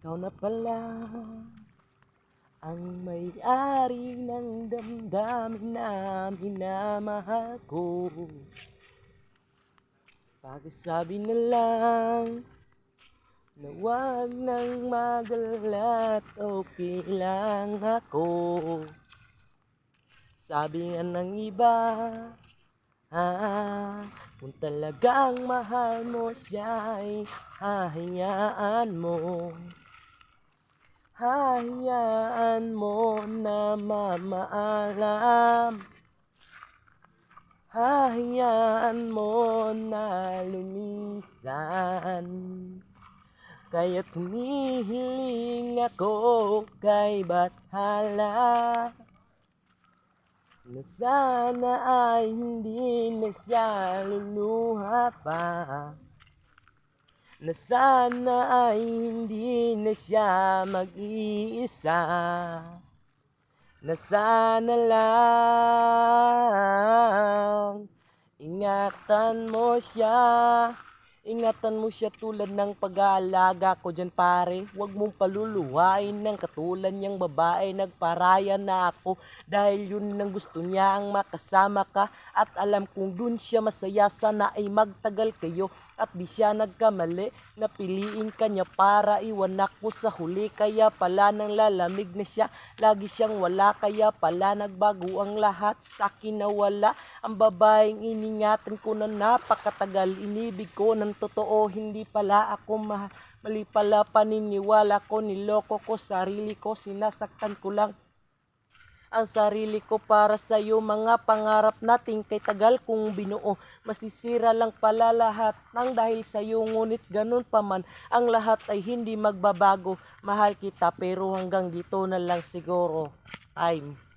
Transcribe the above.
Ikaw na pala ang may-ari ng damdamin na minamahal ko. Pagkasabi na lang na wag nang magalala at okay lang ako. Sabi nga ng iba, kung talagang mahal mo siya ay hahayaan mo. Hayaan mo na mamaalam. Hayaan mo na lumisan. Kaya't hinihiling ako kay Bathala na sana ay hindi na siya luluha pa. Na sana ay hindi na siya mag-iisa. Na sana lang ingatan mo siya tulad ng pag-aalaga ko dyan pare. Huwag mong paluluhain ng katulad niyang babae. Nagparaya na ako dahil yun ang gusto niya ang makasama ka. At alam kong dun siya masaya, sana ay magtagal kayo. At di siya nagkamali, napiliin ka niya para iwan ako sa huli. Kaya pala nang lalamig na siya, lagi siyang wala. Kaya pala nagbago ang lahat, sa akin nawala ang babaeng iningatan ko na napakatagal. Inibig ko ng totoo, hindi pala ako mali pala paniniwala ko. Niloko ko sarili ko, sinasaktan ko lang ang sarili ko para sa iyo. Mga pangarap natin kay tagal kong binuo, masisira lang pala lahat nang dahil sa iyo. Ngunit ganun pa man, ang lahat ay hindi magbabago. Mahal kita pero hanggang dito na lang siguro. Time.